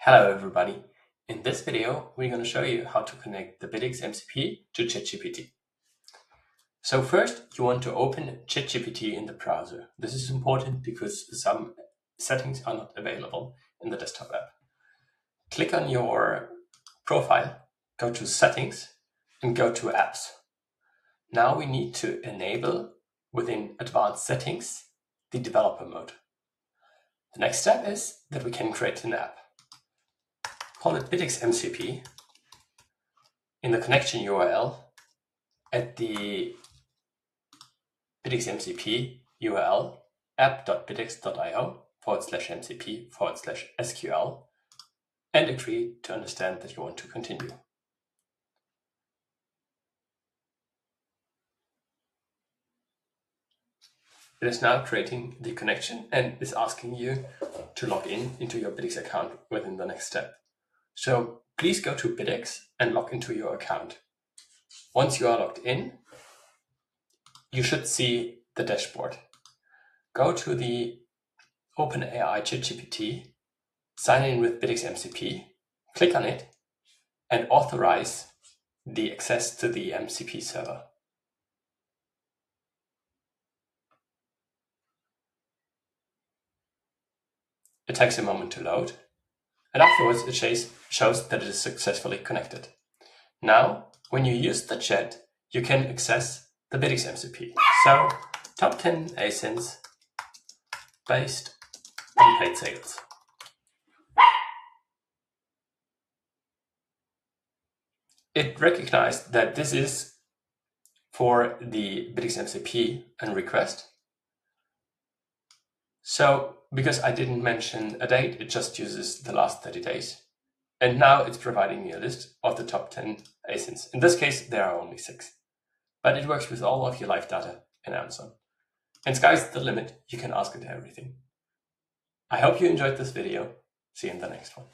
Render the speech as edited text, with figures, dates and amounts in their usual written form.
Hello everybody. In this video, we're going to show you how to connect the BidX MCP to ChatGPT. So first, you want to open ChatGPT in the browser. This is important because some settings are not available in the desktop app. Click on your profile, go to Settings, and go to Apps. Now we need to enable, within Advanced Settings, the developer mode. The next step is that we can create an app. Call it BidX MCP. In the connection URL, add the BidX MCP URL app.bidx.io/mcp/SQL and agree to understand that you want to continue. It is now creating the connection and is asking you to log in into your BidX account within the next step. So please go to BidX and log into your account. Once you are logged in, you should see the dashboard. Go to the OpenAI ChatGPT, sign in with BidX MCP, click on it, and authorize the access to the MCP server. It takes a moment to load, and afterwards it shows that it is successfully connected. Now, when you use the chat, you can access the BidX MCP. So, top 10 ASINs based on paid sales. It recognized that this is for the BidX MCP and request. So, because I didn't mention a date, it just uses the last 30 days. And now it's providing me a list of the top 10 ASINs. In this case, there are only 6. But it works with all of your live data in Amazon. And sky's the limit. You can ask it everything. I hope you enjoyed this video. See you in the next one.